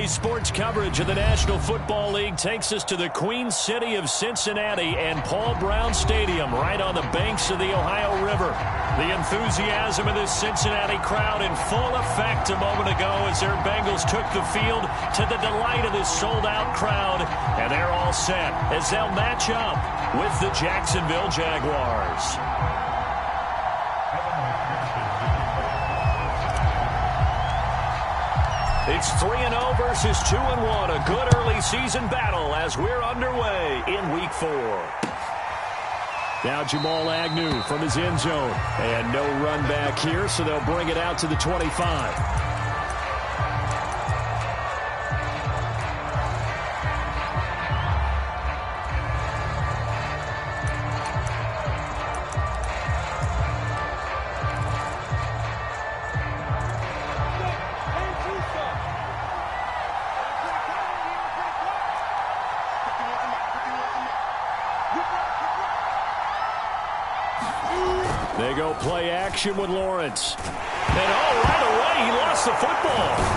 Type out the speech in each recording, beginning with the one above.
Today's sports coverage of the National Football League takes us to the Queen City of Cincinnati and Paul Brown Stadium right on the banks of the Ohio River. The enthusiasm of this Cincinnati crowd in full effect a moment ago as their Bengals took the field to the delight of this sold-out crowd. And they're all set as they'll match up with the Jacksonville Jaguars. It's 3-0 versus 2-1. A good early season battle as we're underway in Week 4. Now Jamal Agnew from his end zone. And no run back here, so they'll bring it out to the 25. They go play action with Lawrence. And right away, he lost the football.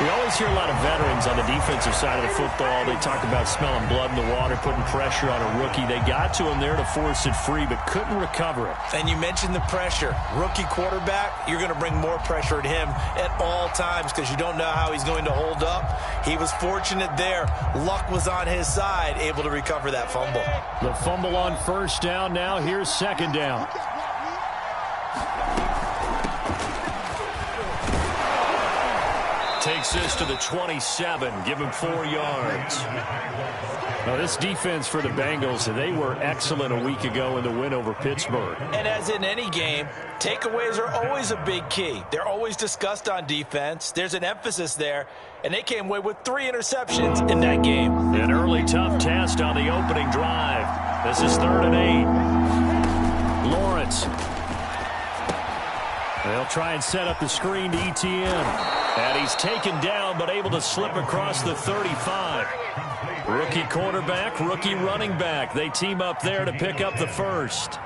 We always hear a lot of veterans on the defensive side of the football. They talk about smelling blood in the water, putting pressure on a rookie. They got to him there to force it free, but couldn't recover it. And you mentioned the pressure. Rookie quarterback, you're going to bring more pressure at him at all times because you don't know how he's going to hold up. He was fortunate there. Luck was on his side, able to recover that fumble. The fumble on first down. Now here's second down. Takes this to the 27. Give him 4 yards. Now this defense for the Bengals, they were excellent a week ago in the win over Pittsburgh. And as in any game, takeaways are always a big key. They're always discussed on defense. There's an emphasis there, and they came away with 3 interceptions in that game. An early tough test on the opening drive. This is 3rd and 8. Lawrence. They'll try and set up the screen to ETN. And he's taken down, but able to slip across the 35. Rookie quarterback, rookie running back. They team up there to pick up the first.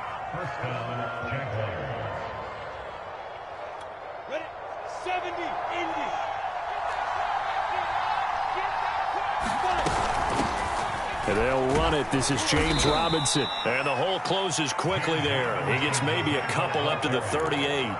Ready? 70, Indy. And they'll run it. This is James Robinson. And the hole closes quickly there. He gets maybe a couple up to the 38.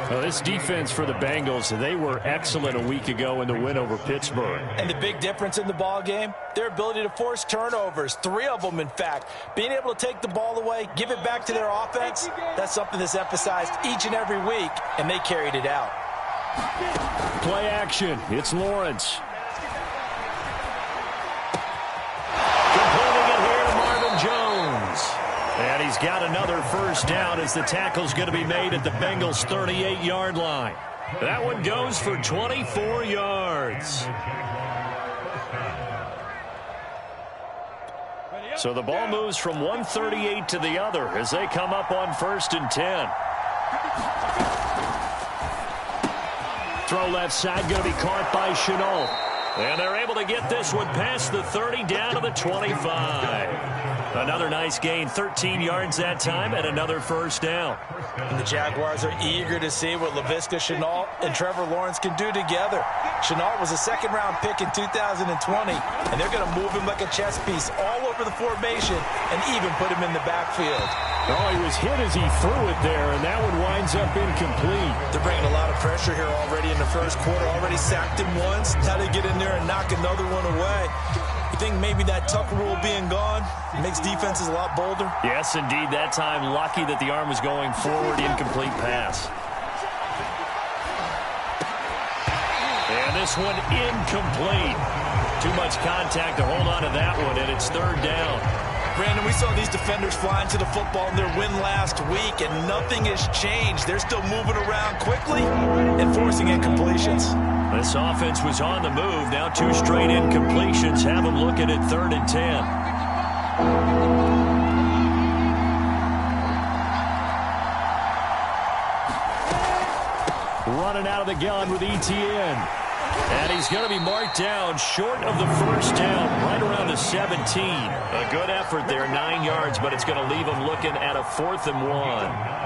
Well, this defense for the Bengals, they were excellent a week ago in the win over Pittsburgh. And the big difference in the ball game, their ability to force turnovers, 3 of them, in fact. Being able to take the ball away, give it back to their offense, that's something that's emphasized each and every week, and they carried it out. Play action. It's Lawrence. Completing it here to Marvin Jones. And he's got another first down as the tackle's going to be made at the Bengals' 38-yard line. That one goes for 24 yards. So the ball moves from 138 to the other as they come up on 1st and 10. Throw left side, going to be caught by Chenault. And they're able to get this one past the 30 down to the 25. Another nice gain, 13 yards that time, and another first down. And the Jaguars are eager to see what Laviska Shenault and Trevor Lawrence can do together. Shenault was a second-round pick in 2020, and they're going to move him like a chess piece all over the formation and even put him in the backfield. Oh, he was hit as he threw it there, and that one winds up incomplete. They're bringing a lot of pressure here already in the first quarter. Already sacked him once. Now they get in there and knock another one away. You think maybe that Tucker rule being gone makes defenses a lot bolder? Yes, indeed. That time, lucky that the arm was going forward. Incomplete pass. And this one incomplete. Too much contact to hold on to that one, and it's 3rd down. Brandon, we saw these defenders flying to the football in their win last week, and nothing has changed. They're still moving around quickly and forcing incompletions. This offense was on the move. Now 2 straight incompletions have them looking at 3rd and 10. Running out of the gun with ETN. And he's going to be marked down short of the first down, right around the 17. A good effort there, 9 yards, but it's going to leave him looking at a 4th and 1.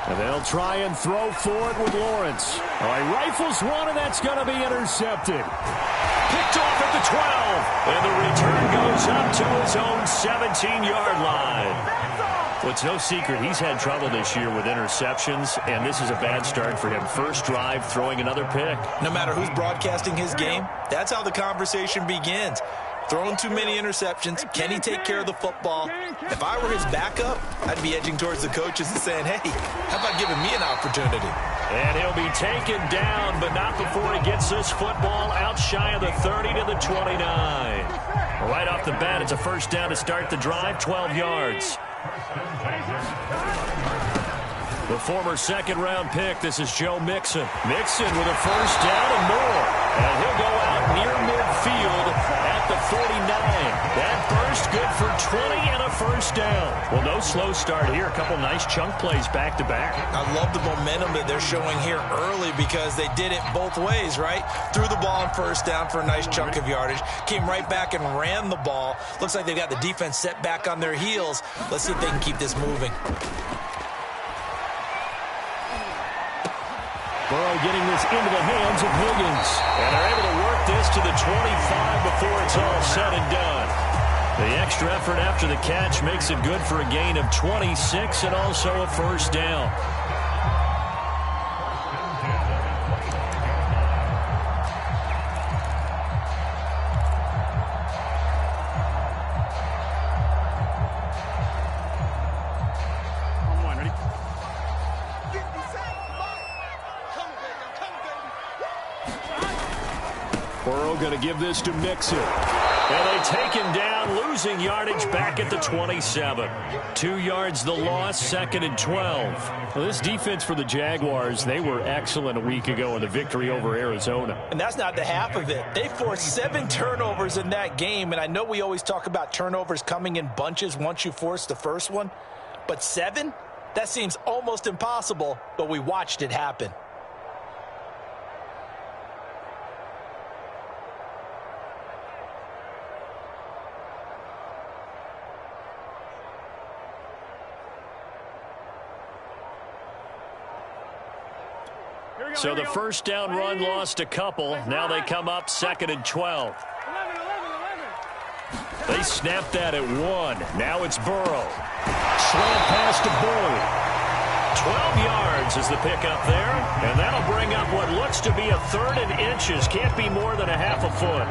And they'll try and throw for it with Lawrence. All right, rifles one, and that's going to be intercepted. Picked off at the 12. And the return goes up to his own 17-yard line. Well, it's no secret he's had trouble this year with interceptions, and this is a bad start for him. First drive, throwing another pick. No matter who's broadcasting his game, that's how the conversation begins. Throwing too many interceptions. Can he take care of the football? If I were his backup, I'd be edging towards the coaches and saying, hey, how about giving me an opportunity? And he'll be taken down, but not before he gets this football out shy of the 30 to the 29. Right off the bat, it's a first down to start the drive, 12 yards. The former second-round pick, this is Joe Mixon. Mixon with a first down and more. And he'll go out near midfield at the 49. That burst good for 20 and a first down. Well, no slow start here. A couple nice chunk plays back-to-back. I love the momentum that they're showing here early because they did it both ways, right? Threw the ball on first down for a nice chunk of yardage. Came right back and ran the ball. Looks like they've got the defense set back on their heels. Let's see if they can keep this moving. Burrow getting this into the hands of Higgins. And they're able to work this to the 25 before it's all said and done. The extra effort after the catch makes it good for a gain of 26 and also a first down. Burrow going to give this to Mixon. And they take him down, losing yardage back at the 27. 2 yards the loss, second and 12. Well, this defense for the Jaguars, they were excellent a week ago in the victory over Arizona. And that's not the half of it. They forced 7 turnovers in that game, and I know we always talk about turnovers coming in bunches once you force the first one. But 7? That seems almost impossible, but we watched it happen. So the first down run lost a couple. Now they come up second and 12. They snapped that at 1. Now it's Burrow. Slant pass to Boyd. 12 yards is the pickup there. And that'll bring up what looks to be a third and inches. Can't be more than a half a foot.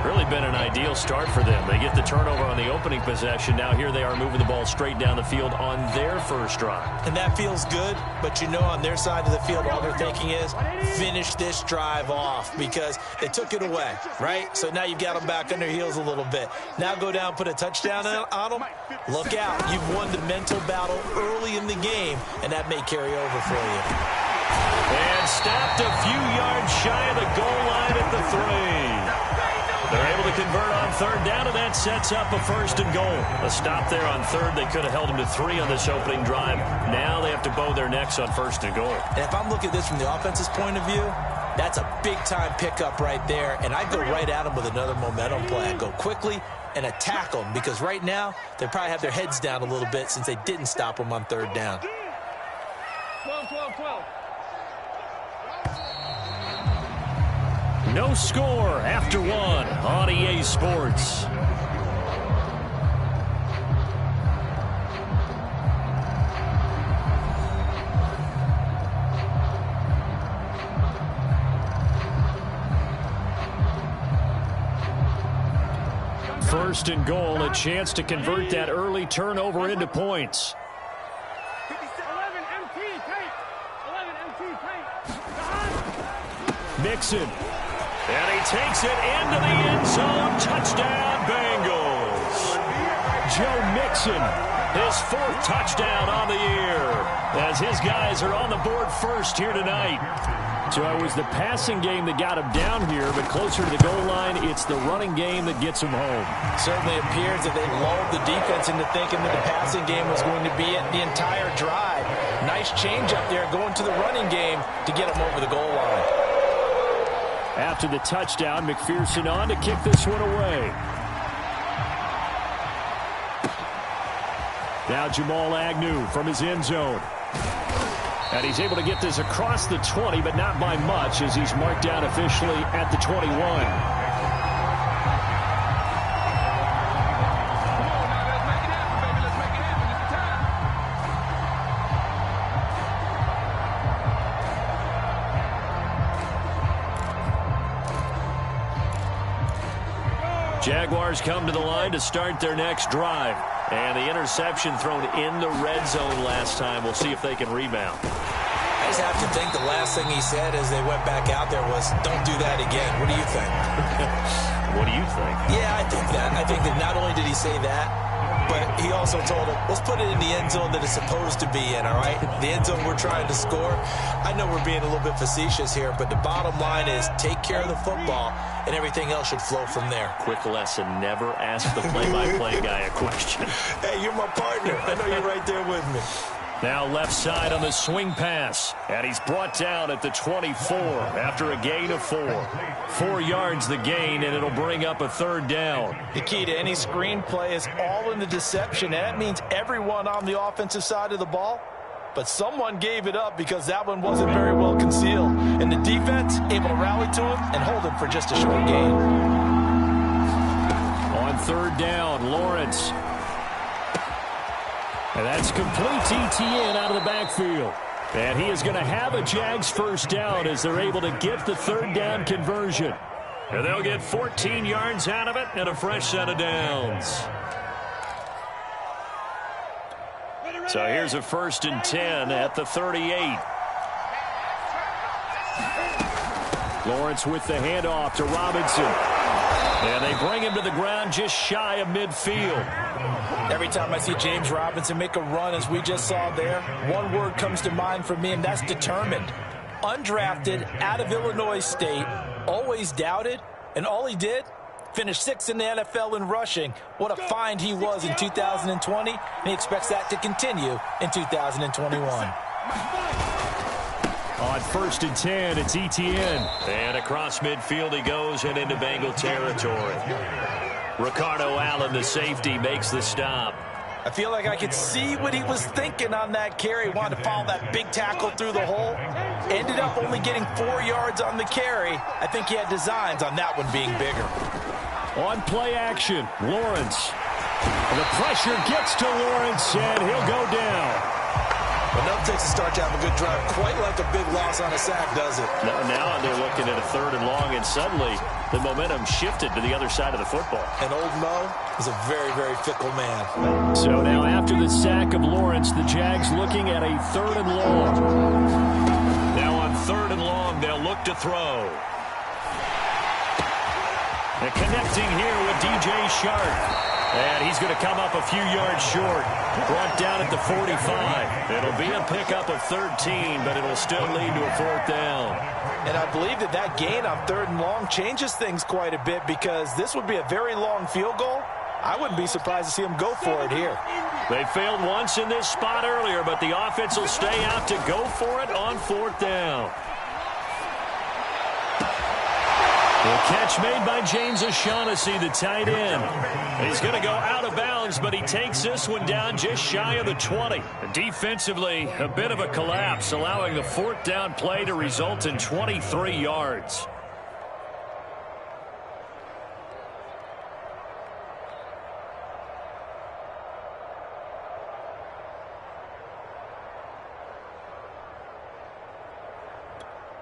Really been an ideal start for them. They get the turnover on the opening possession. Now here they are moving the ball straight down the field on their first drive. And that feels good, but you know on their side of the field all they're thinking is finish this drive off because they took it away, right? So now you've got them back on their heels a little bit. Now go down, put a touchdown on them. Look out. You've won the mental battle early in the game, and that may carry over for you. And stopped a few yards shy of the goal line at the 3. They're able to convert on third down, and that sets up a first and goal. A stop there on third. They could have held them to 3 on this opening drive. Now they have to bow their necks on first and goal. And if I'm looking at this from the offense's point of view, that's a big-time pickup right there. And I'd go right at them with another momentum play. I'd go quickly and attack them because right now they probably have their heads down a little bit since they didn't stop them on third down. 12. No score after 1 on EA Sports. First and goal, a chance to convert that early turnover into points. 11 MT tape. Mixon. And he takes it into the end zone. Touchdown, Bengals. Joe Mixon, his 4th touchdown on the year, as his guys are on the board first here tonight. So it was the passing game that got him down here, but closer to the goal line, it's the running game that gets him home. Certainly appears that they lulled the defense into thinking that the passing game was going to be it the entire drive. Nice change up there going to the running game to get him over the goal line. After the touchdown, McPherson on to kick this one away. Now Jamal Agnew from his end zone. And he's able to get this across the 20, but not by much, as he's marked down officially at the 21. Jaguars come to the line to start their next drive. And the interception thrown in the red zone last time. We'll see if they can rebound. I just have to think the last thing he said as they went back out there was, don't do that again. What do you think? What do you think? Yeah, I think that. I think that not only did he say that, but he also told him, let's put it in the end zone that it's supposed to be in, all right? The end zone we're trying to score. I know we're being a little bit facetious here, but the bottom line is take care of the football, and everything else should flow from there. Quick lesson, never ask the play-by-play guy a question. Hey, you're my partner. I know you're right there with me. Now left side on the swing pass. And he's brought down at the 24 after a gain of 4. 4 yards the gain, and it'll bring up a third down. The key to any screenplay is all in the deception, and that means everyone on the offensive side of the ball. But someone gave it up because that one wasn't very well concealed. And the defense able to rally to him and hold him for just a short gain. On third down, Lawrence. And that's complete to Etienne out of the backfield. And he is going to have a Jags first down as they're able to get the third down conversion. And they'll get 14 yards out of it and a fresh set of downs. So here's a 1st and 10 at the 38. Lawrence with the handoff to Robinson. And they bring him to the ground just shy of midfield. Every time I see James Robinson make a run, as we just saw there, one word comes to mind for me, and that's determined. Undrafted, out of Illinois State, always doubted, and all he did, finished 6th in the NFL in rushing. What a find he was in 2020, and he expects that to continue in 2021. On 1st and 10, it's Etienne. And across midfield he goes and into Bengal territory. Ricardo Allen, the safety, makes the stop. I feel like I could see what he was thinking on that carry. Wanted to follow that big tackle through the hole. Ended up only getting 4 yards on the carry. I think he had designs on that one being bigger. On play action, Lawrence. And the pressure gets to Lawrence, and he'll go down. Enough takes a start to have a good drive. Quite like a big loss on a sack, does it? Now they're looking at a 3rd and long, and suddenly the momentum shifted to the other side of the football. And old Mo is a very, very fickle man. So now after the sack of Lawrence, the Jags looking at a 3rd and long. Now on 3rd and long, they'll look to throw. And connecting here with DJ Shark. And he's going to come up a few yards short. Brought down at the 45. It'll be a pickup of 13, but it'll still lead to a 4th down. And I believe that gain on 3rd and long changes things quite a bit, because this would be a very long field goal. I wouldn't be surprised to see him go for it here. They failed once in this spot earlier, but the offense will stay out to go for it on 4th down. The catch made by James O'Shaughnessy, the tight end. He's going to go out of bounds, but he takes this one down just shy of the 20. Defensively, a bit of a collapse, allowing the 4th down play to result in 23 yards.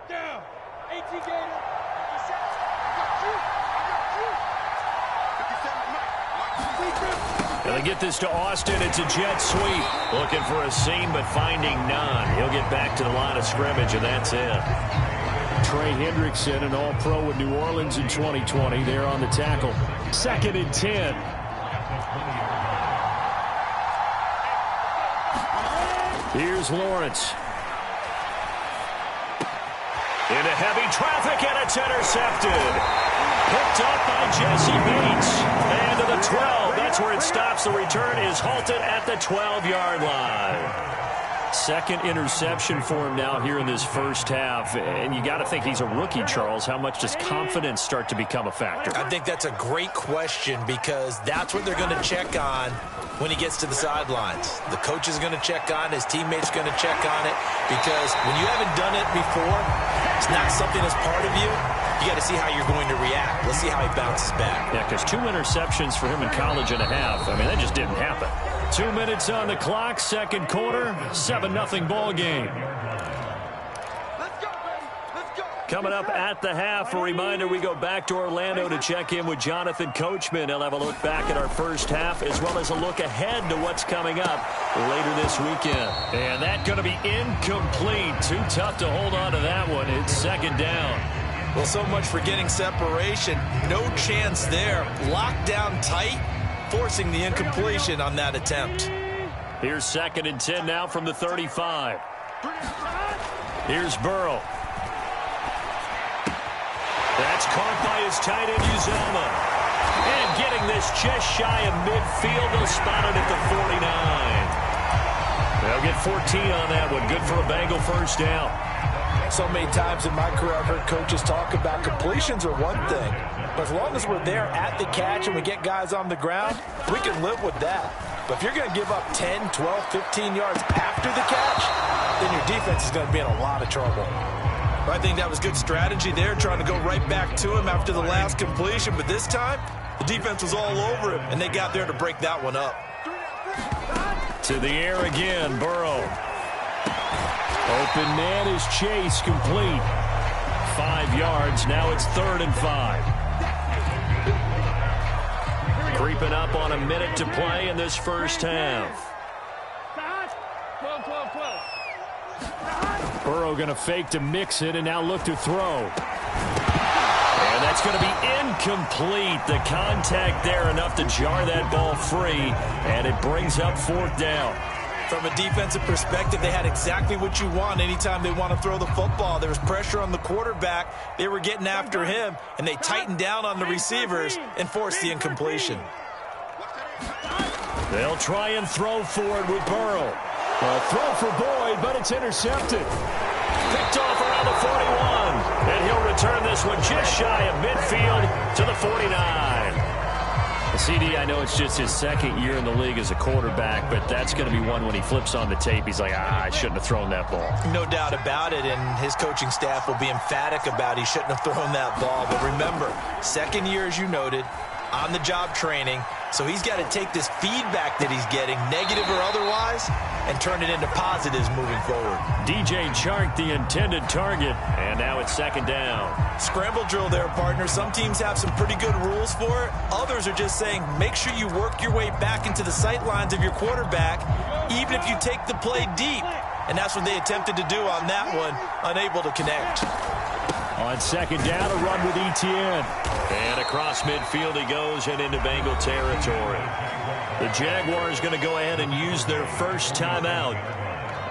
Down. 18 Gator. They get this to Austin. It's a jet sweep. Looking for a seam, but finding none. He'll get back to the line of scrimmage, and that's it. Trey Hendrickson, an all-pro with New Orleans in 2020. There on the tackle. 2nd and 10. Here's Lawrence. Into heavy traffic, and it's intercepted. Picked up by Jesse Bates. And to the 12. That's where it stops. The return is halted at the 12-yard line. Second interception for him now here in this first half. And you got to think he's a rookie, Charles. How much does confidence start to become a factor? I think that's a great question because that's what they're going to check on when he gets to the sidelines. The coach is going to check on it. His teammates are going to check on it because when you haven't done it before, it's not something that's part of you. You got to see how you're going to react. Let's see how he bounces back. Yeah, because 2 interceptions for him in college and a half. I mean, that just didn't happen. 2 minutes on the clock, second quarter, 7-0 ball game. Let's go, baby. Let's go. Coming up at the half, a reminder, we go back to Orlando to check in with Jonathan Coachman. He'll have a look back at our first half as well as a look ahead to what's coming up later this weekend. And that's going to be incomplete. Too tough to hold on to that one. It's second down. Well, so much for getting separation. No chance there. Locked down tight, forcing the incompletion on that attempt. Here's 2nd and 10 now from the 35. Here's Burrow. That's caught by his tight end, Uzomah. And getting this just shy of midfield. They'll spot it at the 49. They'll get 14 on that one. Good for a Bengal first down. So many times in my career I've heard coaches talk about completions are one thing, but as long as we're there at the catch and we get guys on the ground, we can live with that. But if you're going to give up 10, 12, 15 yards after the catch, then your defense is going to be in a lot of trouble. I think that was good strategy there, trying to go right back to him after the last completion, but this time the defense was all over him, and they got there to break that one up. To the air again, Burrow. Open man is Chase, complete. 5 yards, now it's 3rd and 5. Creeping up on a minute to play in this first half. 12. Burrow going to fake to mix it and now look to throw. And that's going to be incomplete. The contact there enough to jar that ball free, and it brings up 4th down. From a defensive perspective, they had exactly what you want anytime they want to throw the football. There was pressure on the quarterback. They were getting after him, and they tightened down on the receivers and forced the incompletion. They'll try and throw for it with Burrow. A throw for Boyd, but it's intercepted. Picked off around the 41, and he'll return this one just shy of midfield to the 49. CD, I know it's just his 2nd year in the league as a quarterback, but that's going to be one when he flips on the tape, he's like, I shouldn't have thrown that ball. No doubt about it, and his coaching staff will be emphatic about he shouldn't have thrown that ball. But remember, 2nd year, as you noted, on-the-job training, so he's got to take this feedback that he's getting, negative or otherwise, and turn it into positives moving forward. DJ Chark, the intended target, and now it's 2nd down. Scramble drill there, partner. Some teams have some pretty good rules for it. Others are just saying, make sure you work your way back into the sight lines of your quarterback, even if you take the play deep. And that's what they attempted to do on that one, unable to connect. On 2nd down, a run with Etienne. And across midfield he goes and into Bengal territory. The Jaguars going to go ahead and use their first timeout,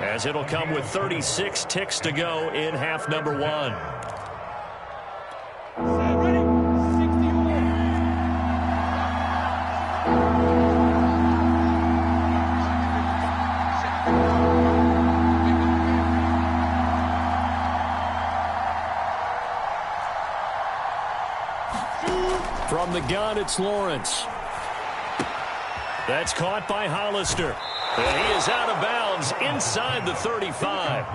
as it'll come with 36 ticks to go in half number 1. From the gun, it's Lawrence. That's caught by Hollister. And he is out of bounds inside the 35.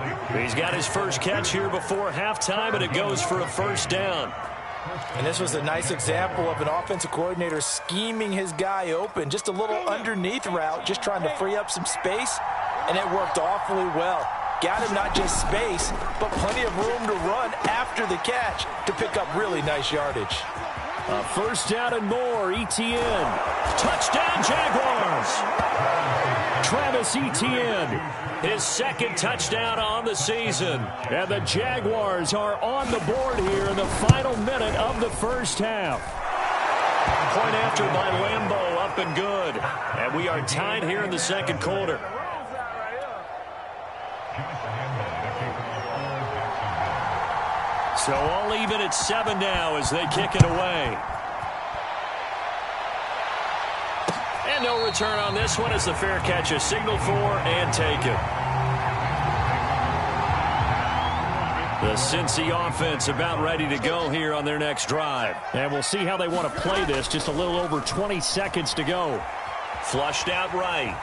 He's got his first catch here before halftime, and it goes for a first down. And this was a nice example of an offensive coordinator scheming his guy open. Just a little underneath route, just trying to free up some space, and it worked awfully well. Got him not just space, but plenty of room to run after the catch to pick up really nice yardage. A first down and more. Etienne. Touchdown, Jaguars. Travis Etienne, his 2nd touchdown on the season. And the Jaguars are on the board here in the final minute of the first half. Point after by Lambeau, up and good. And we are tied here in the 2nd quarter. So all even at 7 now as they kick it away. And no return on this one as the fair catch is signaled for and taken. The Cincy offense about ready to go here on their next drive. And we'll see how they want to play this. Just a little over 20 seconds to go. Flushed out right.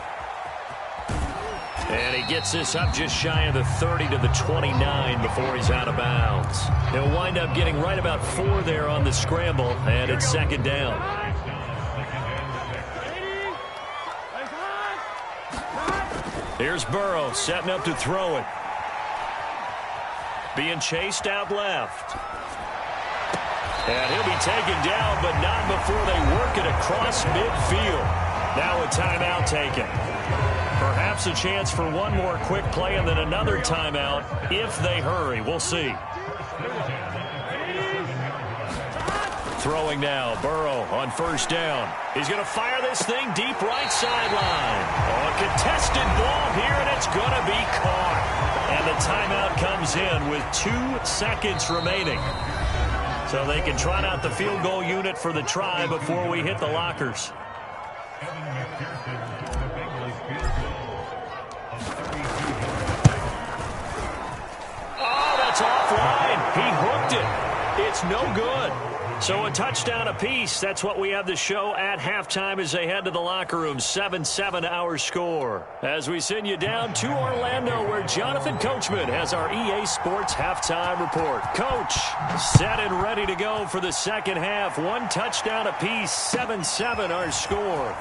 And he gets this up just shy of the 30 to the 29 before he's out of bounds. He'll wind up getting right about 4 there on the scramble, and it's second down. Here's Burrow setting up to throw it. Being chased out left. And he'll be taken down, but not before they work it across midfield. Now a timeout taken. Perhaps a chance for one more quick play and then another timeout if they hurry. We'll see. Throwing now, Burrow on first down. He's going to fire this thing deep right sideline. Oh, a contested ball here, and it's going to be caught. And the timeout comes in with 2 seconds remaining. So they can trot out the field goal unit for the try before we hit the lockers. Oh, that's offline. He hooked it. It's no good. So a touchdown apiece. That's what we have to show at halftime as they head to the locker room. 7-7 our score. As we send you down to Orlando, where Jonathan Coachman has our EA Sports halftime report. Coach, set and ready to go for the second half. 1 touchdown apiece. 7-7 our score.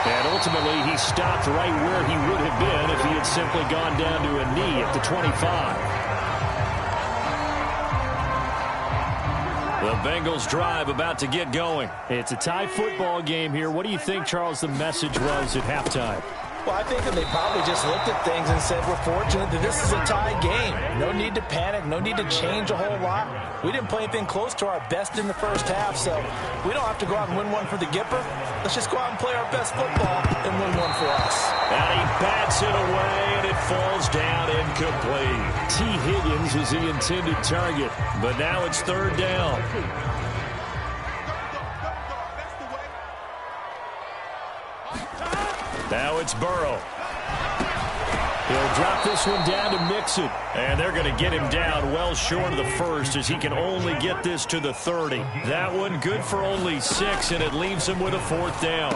And ultimately, he stopped right where he would have been if he had simply gone down to a knee at the 25. The Bengals drive about to get going. It's a tie football game here. What do you think, Charles, the message was at halftime? Well, I think that they probably just looked at things and said, we're fortunate that this is a tie game. No need to panic. No need to change a whole lot. We didn't play anything close to our best in the first half, so we don't have to go out and win one for the Gipper. Let's just go out and play our best football and win one for us. And he bats it away, and it falls down incomplete. T. Higgins was the intended target, but now it's third down. Now it's Burrow. He'll drop this one down to Mixon. And they're going to get him down well short of the first as he can only get this to the 30. That one good for only 6, and it leaves him with a 4th down.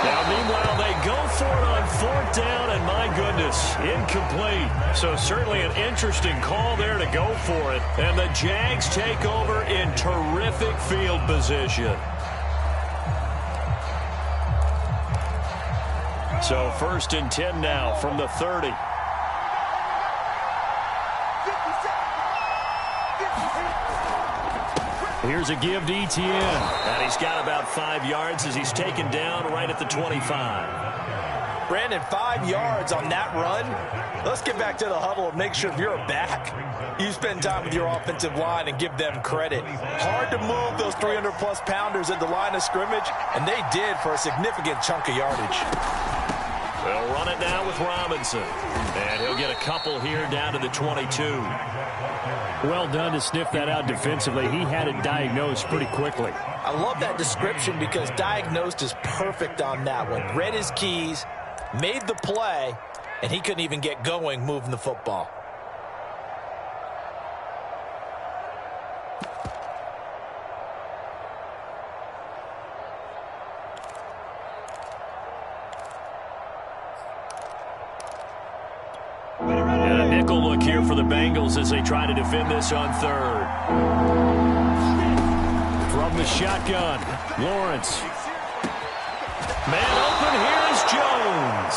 Now, meanwhile, they go for it on 4th down, and my goodness, incomplete. So certainly an interesting call there to go for it. And the Jags take over in terrific field position. So 1st and 10 now from the 30. Here's a give to ETN. And he's got about 5 yards as he's taken down right at the 25. Brandon, 5 yards on that run. Let's get back to the huddle and make sure if you're back, you spend time with your offensive line and give them credit. Hard to move those 300-plus pounders at the line of scrimmage, and they did for a significant chunk of yardage. They'll run it now with Robinson. And he'll get a couple here down to the 22. Well done to sniff that out defensively. He had it diagnosed pretty quickly. I love that description because diagnosed is perfect on that one. Read his keys, made the play, and he couldn't even get going moving the football. And a nickel look here for the Bengals as they try to defend this on 3rd. From the shotgun, Lawrence. Man open, here's Jones.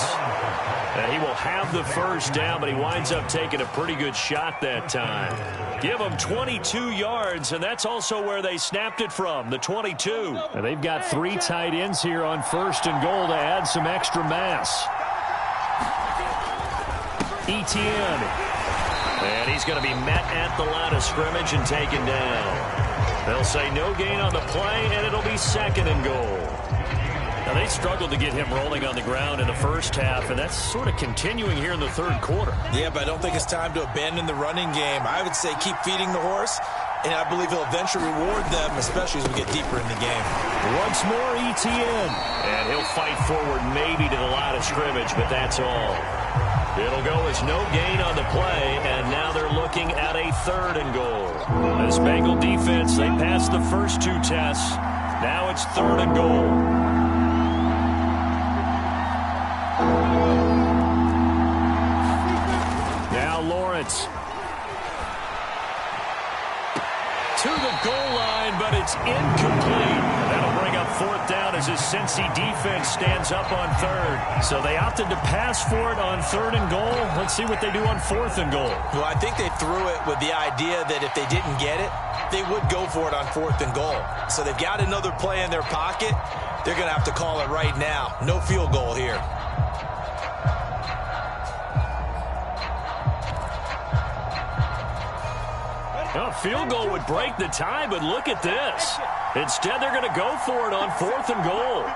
And he will have the 1st down, but he winds up taking a pretty good shot that time. Give him 22 yards, and that's also where they snapped it from, the 22. And they've got 3 tight ends here on 1st and goal to add some extra mass. ETN. And he's going to be met at the line of scrimmage and taken down. They'll say no gain on the play, and it'll be 2nd and goal. Now, they struggled to get him rolling on the ground in the first half, and that's sort of continuing here in the 3rd quarter. Yeah, but I don't think it's time to abandon the running game. I would say keep feeding the horse, and I believe he'll eventually reward them, especially as we get deeper in the game. Once more, ETN. And he'll fight forward maybe to the line of scrimmage, but that's all. It'll go as no gain on the play, and now they're looking at a 3rd and goal. This Bengal defense, they passed the first 2 tests. Now it's 3rd and goal. Now Lawrence. To the goal line, but it's incomplete. That'll bring up 4th down as his Cincy defense stands up on 3rd. So they opted to pass for it on 3rd and goal. Let's see what they do on 4th and goal. Well, I think they threw it with the idea that if they didn't get it, they would go for it on 4th and goal. So they've got another play in their pocket. They're going to have to call it right now. No field goal here. A field goal would break the tie, but look at this. Instead, they're going to go for it on 4th and goal.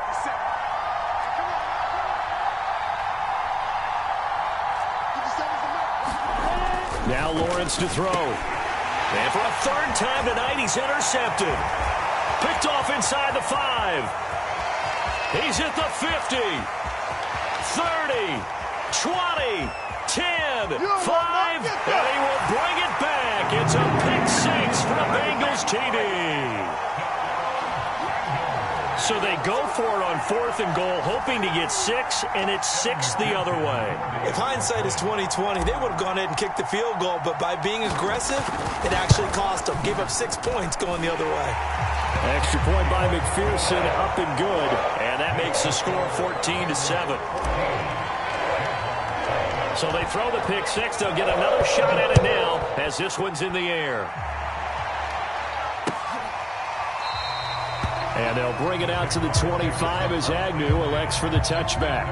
Now Lawrence to throw. And for a 3rd time tonight, he's intercepted. Picked off inside the 5. He's at the 50. 30. 20. 10, 5, and he will bring it back. It's a pick 6 for the Bengals TD. So they go for it on 4th and goal, hoping to get 6, and it's 6 the other way. If hindsight is 20/20, they would have gone ahead and kicked the field goal, but by being aggressive, it actually cost them. Gave up 6 points going the other way. Extra point by McPherson, up and good, and that makes the score 14-7. So they throw the pick 6. They'll get another shot at it now as this one's in the air. And they'll bring it out to the 25 as Agnew elects for the touchback.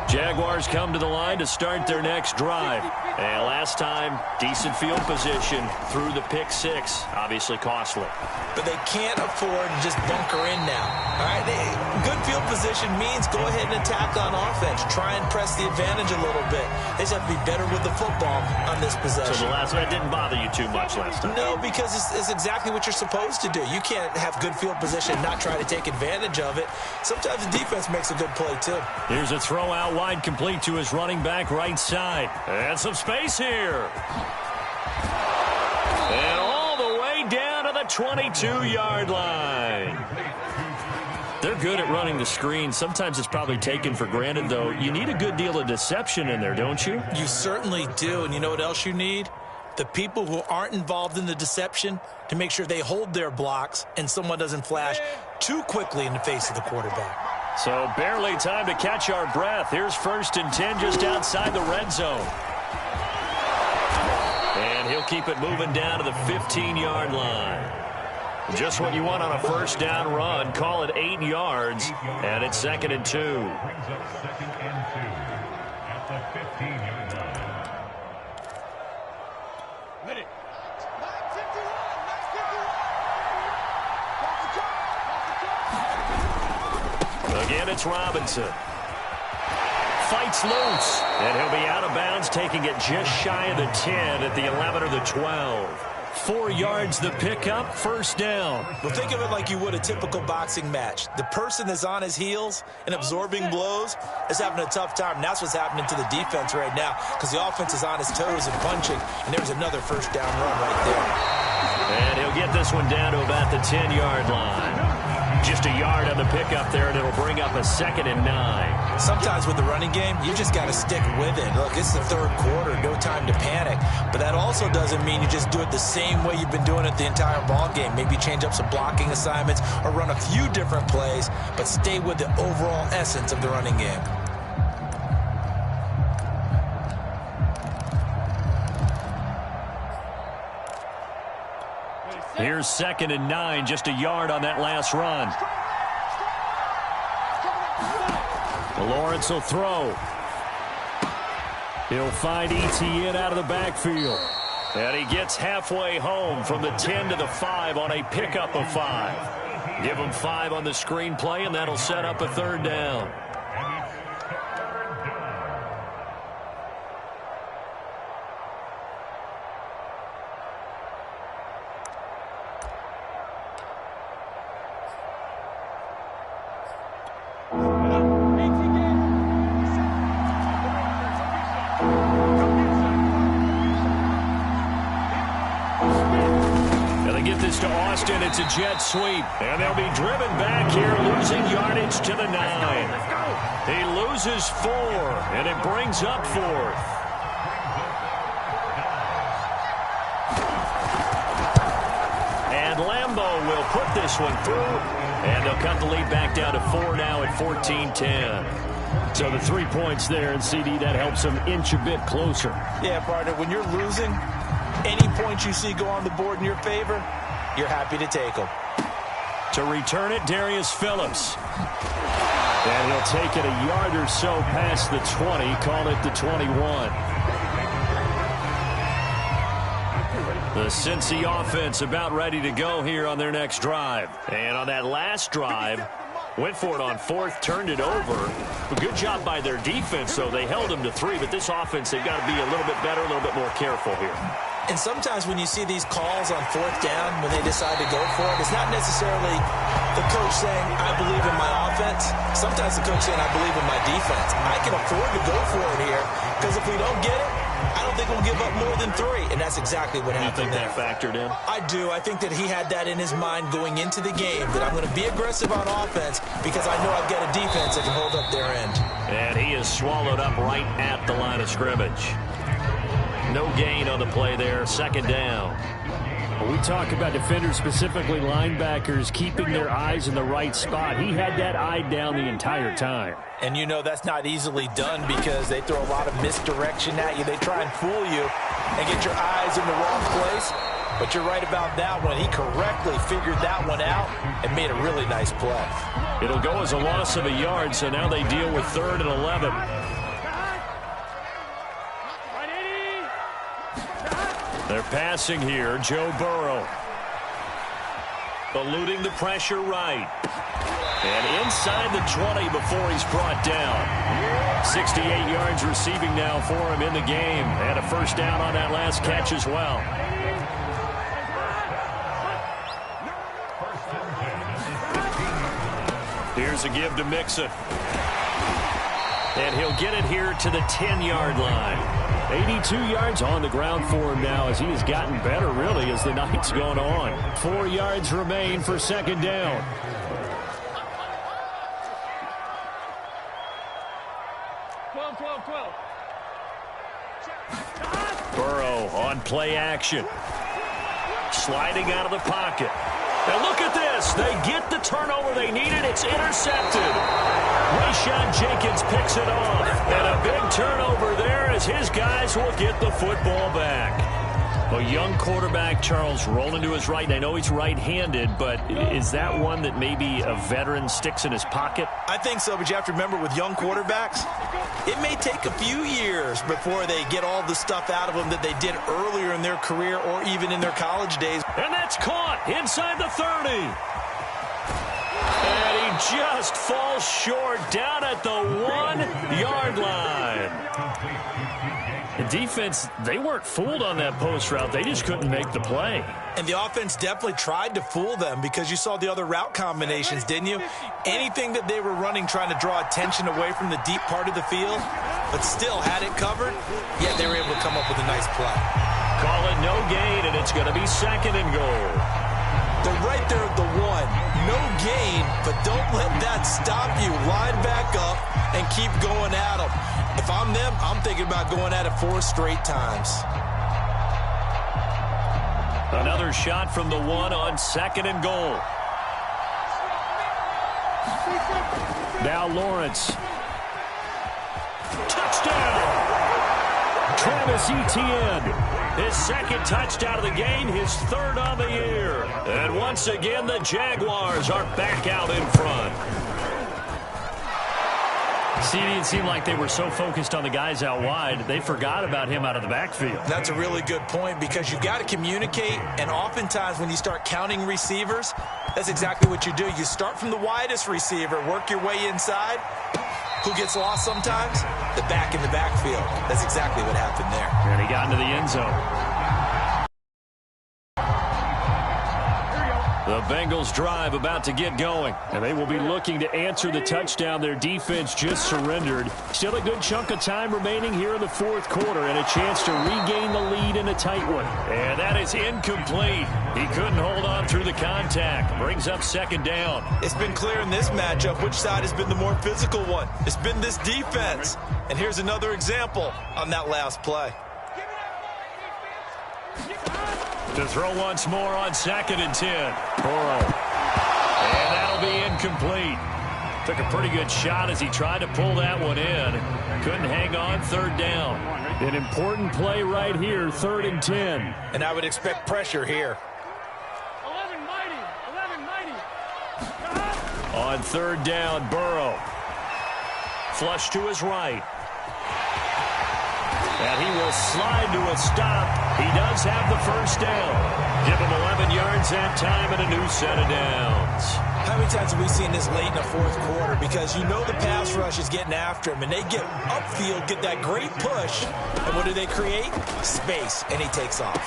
Jaguars come to the line to start their next drive. And last time, decent field position through the pick 6. Obviously costly. But they can't afford to just bunker in now. All right, good field position means go ahead and attack on offense. Try and press the advantage a little bit. They just have to be better with the football on this possession. So the last one didn't bother you too much last time? No, because it's exactly what you're supposed to do. You can't have good field position and not try to take advantage of it. Sometimes the defense makes a good play, too. Here's a throw out wide, complete to his running back right side. And some space here. And all the way down to the 22-yard line. They're good at running the screen. Sometimes it's probably taken for granted, though. You need a good deal of deception in there, don't you? You certainly do. And you know what else you need? The people who aren't involved in the deception to make sure they hold their blocks and someone doesn't flash too quickly in the face of the quarterback. So barely time to catch our breath. Here's 1st and 10 just outside the red zone. And he'll keep it moving down to the 15-yard line. Just what you want on a 1st down run. Call it 8 yards, and it's 2nd and 2. Brings up 2nd and 2 at the 15-yard line. Ready. Again, it's Robinson. Fights loose, and he'll be out of bounds, taking it just shy of the 10 at the 11 or the 12. 4 yards the pickup, 1st down. Well, think of it like you would a typical boxing match. The person that's on his heels and absorbing blows is having a tough time. And that's what's happening to the defense right now because the offense is on his toes and punching. And there's another 1st down run right there. And he'll get this one down to about the 10-yard line. Just a yard on the pickup there, and it'll bring up a 2nd and 9. Sometimes with the running game, you just got to stick with it. Look, it's the 3rd quarter, no time to panic. But that also doesn't mean you just do it the same way you've been doing it the entire ball game. Maybe change up some blocking assignments or run a few different plays, but stay with the overall essence of the running game. Here's 2nd and 9, just a yard on that last run. Lawrence will throw. He'll find Etienne out of the backfield. And he gets halfway home from the 10 to the 5 on a pickup of 5. Give them 5 on the screenplay, and that'll set up a 3rd down. It's a jet sweep, and they'll be driven back here, losing yardage to the 9. He loses 4, and it brings up 4th. And Lambeau will put this one through, and they'll cut the lead back down to 4 now at 14-10. So the 3 points there, and CD, that helps them inch a bit closer. Yeah, partner, when you're losing, any points you see go on the board in your favor, you're happy to take them. To return it, Darius Phillips. And he'll take it a yard or so past the 20, call it the 21. The Cincy offense about ready to go here on their next drive. And on that last drive, went for it on 4th, turned it over. A good job by their defense, though. They held them to 3, but this offense, they've got to be a little bit better, a little bit more careful here. And sometimes when you see these calls on 4th down, when they decide to go for it, it's not necessarily the coach saying, I believe in my offense. Sometimes the coach saying, I believe in my defense. I can afford to go for it here, because if we don't get it, I don't think we'll give up more than 3. And that's exactly what happened there. You think that factored in? I do. I think that he had that in his mind going into the game, that I'm going to be aggressive on offense because I know I've got a defense that can hold up their end. And he is swallowed up right at the line of scrimmage. No gain on the play there, 2nd down. When we talk about defenders, specifically linebackers, keeping their eyes in the right spot. He had that eye down the entire time. And you know that's not easily done because they throw a lot of misdirection at you. They try and fool you and get your eyes in the wrong place. But you're right about that one. He correctly figured that one out and made a really nice play. It'll go as a loss of a yard, so now they deal with 3rd and 11. They're passing here, Joe Burrow. Eluding the pressure right. And inside the 20 before he's brought down. 68 yards receiving now for him in the game. And a 1st down on that last catch as well. Here's a give to Mixon. And he'll get it here to the 10-yard line. 82 yards on the ground for him now as he has gotten better, really, as the night's gone on. 4 yards remain for 2nd down. Burrow on play action. Sliding out of the pocket. And look at this. They get the turnover they needed. It's intercepted. Rayshon Jenkins picks it off. And a big turnover there as his guys will get the football back. A young quarterback, Charles, rolling to his right. And I know he's right-handed, but is that one that maybe a veteran sticks in his pocket? I think so, but you have to remember with young quarterbacks, it may take a few years before they get all the stuff out of them that they did earlier in their career or even in their college days. And that's caught inside the 30. And he just falls short down at the 1-yard line. The defense, they weren't fooled on that post route. They just couldn't make the play. And the offense definitely tried to fool them because you saw the other route combinations, didn't you? Anything that they were running trying to draw attention away from the deep part of the field, but still had it covered, yet they were able to come up with a nice play. Call it no gain, and it's going to be 2nd and goal. They're right there at the 1. No gain, but don't let that stop you. Line back up and keep going at them. If I'm them, I'm thinking about going at it 4 straight times. Another shot from the 1 on 2nd and goal. Now Lawrence. Touchdown! Travis Etienne. His 2nd touchdown of the game, his 3rd on the year. And once again, the Jaguars are back out in front. See, it seemed like they were so focused on the guys out wide, they forgot about him out of the backfield. That's a really good point because you've got to communicate, and oftentimes when you start counting receivers, that's exactly what you do. You start from the widest receiver, work your way inside. Who gets lost sometimes? The back in the backfield. That's exactly what happened there. And he got into the end zone. The Bengals drive about to get going. And they will be looking to answer the touchdown their defense just surrendered. Still a good chunk of time remaining here in the fourth quarter and a chance to regain the lead in a tight one. And that is incomplete. He couldn't hold on through the contact. Brings up second down. It's been clear in this matchup which side has been the more physical one. It's been this defense. And here's another example on that last play. To throw once more on 2nd and 10. Burrow. And that'll be incomplete. Took a pretty good shot as he tried to pull that one in. Couldn't hang on 3rd down. An important play right here, 3rd and 10. And I would expect pressure here. 11 mighty. On 3rd down, Burrow. Flush to his right. And he will slide to a stop. He does have the first down. Give him 11 yards that time and a new set of downs. How many times have we seen this late in the fourth quarter? Because you know the pass rush is getting after him, and they get upfield, get that great push, and what do they create? Space, and he takes off.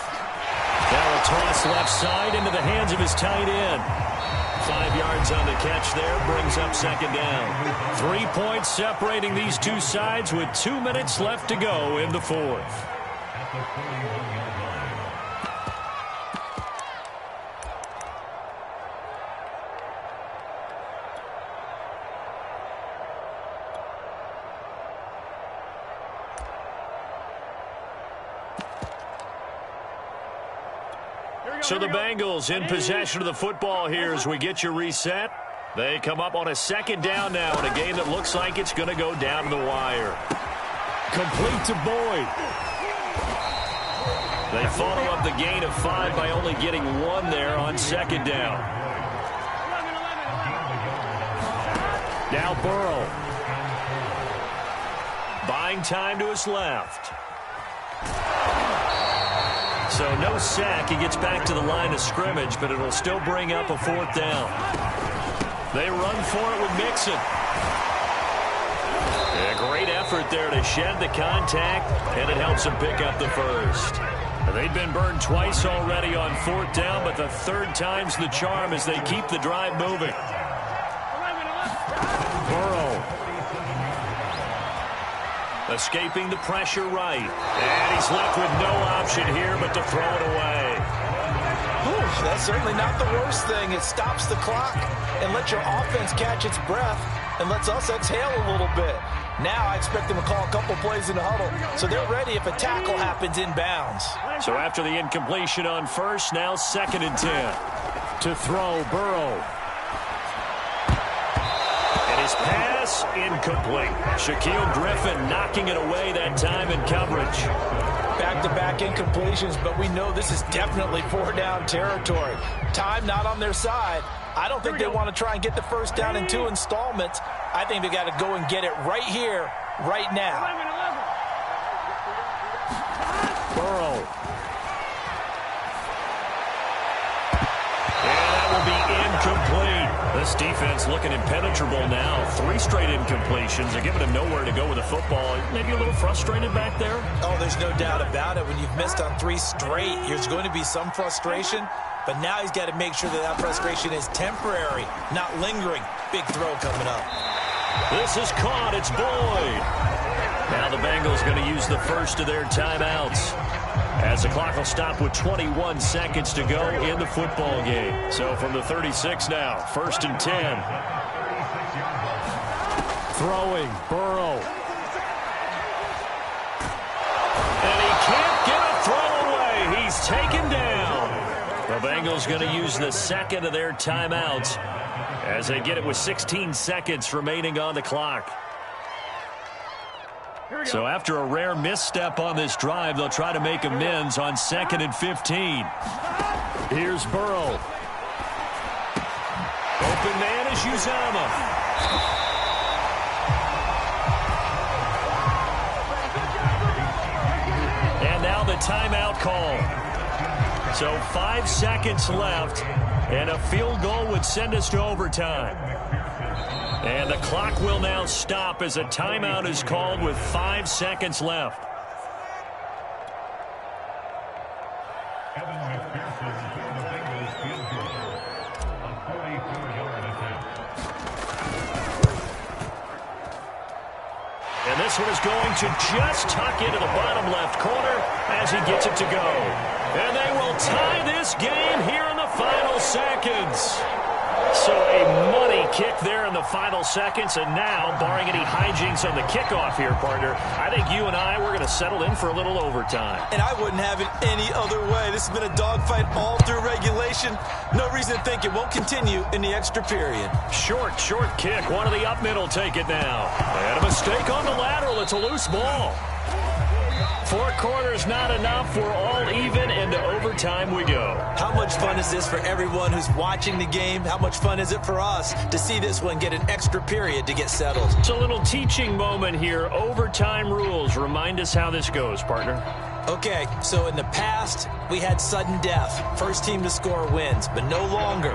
Now a toss left side into the hands of his tight end. 5 yards on the catch there, brings up second down. 3 points separating these two sides with 2 minutes left to go in the fourth. At the 41-yard line. So the Bengals in possession of the football here as we get you reset. They come up on a 2nd down now in a game that looks like it's going to go down to the wire. Complete to Boyd. They follow up the gain of 5 by only getting 1 there on 2nd down. Now Burrow. Buying time to his left. So no sack. He gets back to the line of scrimmage, but it'll still bring up a 4th down. They run for it with Mixon. A great effort there to shed the contact, and it helps him pick up the first. They've been burned twice already on 4th down, but the 3rd time's the charm as they keep the drive moving. Burrow. Escaping the pressure right. And he's left with no option here but to throw it away. Whew, that's certainly not the worst thing. It stops the clock and lets your offense catch its breath and lets us exhale a little bit. Now I expect them to call a couple plays in the huddle, so they're ready if a tackle happens inbounds. So after the incompletion on 1st, now 2nd and 10. To throw, Burrow. His pass incomplete. Shaquille Griffin knocking it away that time in coverage. Back-to-back incompletions, but we know this is definitely 4-down territory. Time not on their side. I don't think they want to try and get the first down in 2 installments. I think they got to go and get it right here, right now. Burrow. And that will be incomplete. This defense looking impenetrable now. 3 straight incompletions. They're giving him nowhere to go with the football. Maybe a little frustrated back there? Oh, there's no doubt about it. When you've missed on 3 straight, there's going to be some frustration. But now he's got to make sure that that frustration is temporary, not lingering. Big throw coming up. This is caught. It's Boyd. Now the Bengals going to use the first of their timeouts, as the clock will stop with 21 seconds to go in the football game. So from the 36 now, 1st and 10. Throwing, Burrow. And he can't get a throw away. He's taken down. The Bengals going to use the 2nd of their timeouts as they get it with 16 seconds remaining on the clock. So after a rare misstep on this drive, they'll try to make amends on 2nd and 15. Here's Burrow. Open man is Uzama. timeout call. So 5 seconds left, and a field goal would send us to overtime. And the clock will now stop as a timeout is called with 5 seconds left. And this one is going to just tuck into the bottom left corner as he gets it to go. And they will tie this game here in the final seconds. So a money kick there in the final seconds, and now, barring any hijinks on the kickoff here, partner, I think you and I, we're going to settle in for a little overtime. And I wouldn't have it any other way. This has been a dogfight all through regulation. No reason to think it won't continue in the extra period. Short kick. One of the up middle take it now. And a mistake on the lateral. It's a loose ball. 4 quarters not enough. We're all even, and to overtime we go. How much fun is this for everyone who's watching the game? How much fun is it for us to see this one get an extra period to get settled? It's a little teaching moment here. Overtime rules. Remind us how this goes, partner. Okay, so in the past, we had sudden death. First team to score wins, but no longer.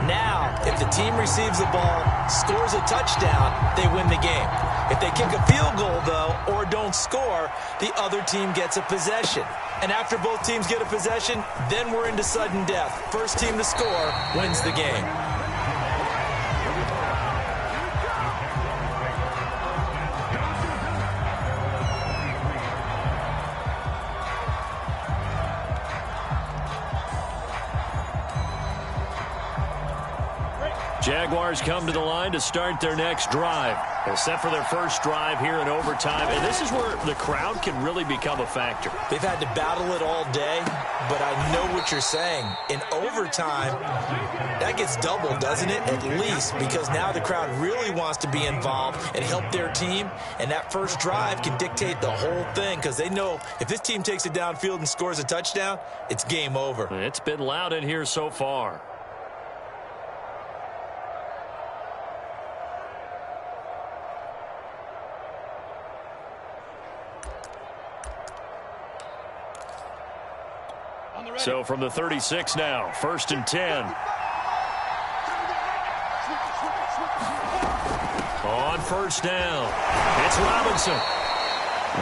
Now, if the team receives the ball, scores a touchdown, they win the game. If they kick a field goal, though, or don't score, the other team gets a possession. And after both teams get a possession, then we're into sudden death. First team to score wins the game. Jaguars come to the line to start their next drive. They're set for their first drive here in overtime, and this is where the crowd can really become a factor. They've had to battle it all day, but I know what you're saying. In overtime, that gets doubled, doesn't it? At least, because now the crowd really wants to be involved and help their team, and that first drive can dictate the whole thing because they know if this team takes it downfield and scores a touchdown, it's game over. It's been loud in here so far. So from the 36 now, 1st and 10. On first down, it's Robinson.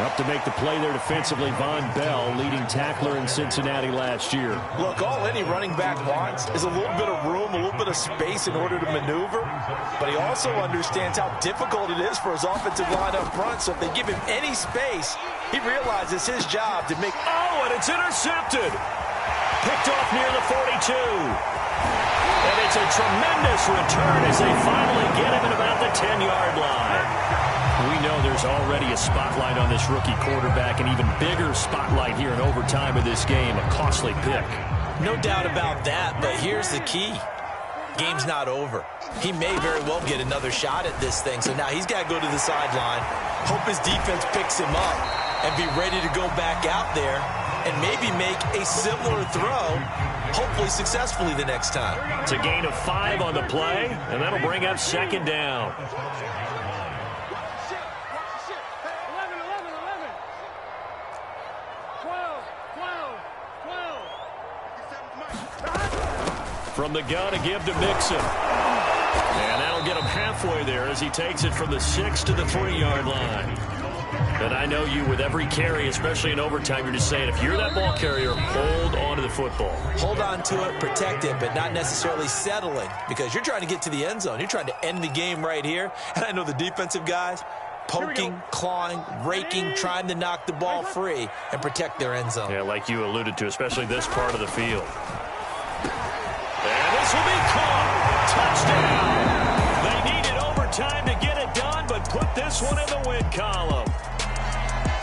Up to make the play there defensively, Von Bell, leading tackler in Cincinnati last year. Look, all any running back wants is a little bit of room, a little bit of space in order to maneuver. But he also understands how difficult it is for his offensive line up front. So if they give him any space, he realizes his job to make... Oh, and it's intercepted. Picked off near the 42. And it's a tremendous return as they finally get him at about the 10-yard line. We know there's already a spotlight on this rookie quarterback, an even bigger spotlight here in overtime of this game, a costly pick. No doubt about that, but here's the key. Game's not over. He may very well get another shot at this thing, so now he's got to go to the sideline, hope his defense picks him up, and be ready to go back out there and maybe make a similar throw, hopefully successfully the next time. It's a gain of 5 on the play, and that'll bring up 2nd down. 12. From the gun, a give to Mixon. And that'll get him halfway there as he takes it from the 6 to the 3-yard line. And I know you, with every carry, especially in overtime, you're just saying, if you're that ball carrier, hold on to the football. Hold on to it, protect it, but not necessarily settling, because you're trying to get to the end zone. You're trying to end the game right here. And I know the defensive guys, poking, clawing, raking, trying to knock the ball free and protect their end zone. Yeah, like you alluded to, especially this part of the field. And this will be caught. Touchdown. They needed overtime to get it done, but put this one in the win column.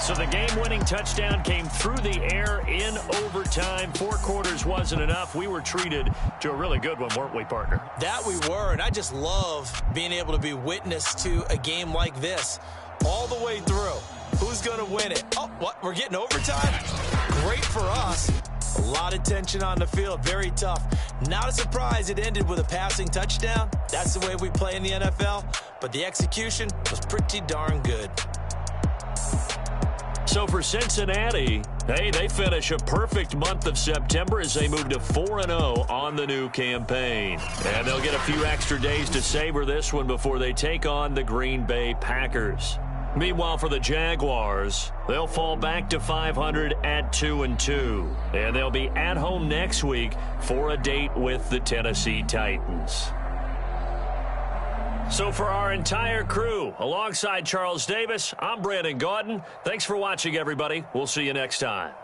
So the game-winning touchdown came through the air in overtime. 4 quarters wasn't enough. We were treated to a really good one, weren't we, partner? That we were, and I just love being able to be witness to a game like this all the way through. Who's going to win it? Oh, what? We're getting overtime? Great for us. A lot of tension on the field. Very tough. Not a surprise it ended with a passing touchdown. That's the way we play in the NFL. But the execution was pretty darn good. So So for Cincinnati, hey, they finish a perfect month of September as they move to 4-0 on the new campaign. And they'll get a few extra days to savor this one before they take on the Green Bay Packers. Meanwhile, for the Jaguars, they'll fall back to 500 at 2-2. And they'll be at home next week for a date with the Tennessee Titans. So for our entire crew, alongside Charles Davis, I'm Brandon Gaudin. Thanks for watching, everybody. We'll see you next time.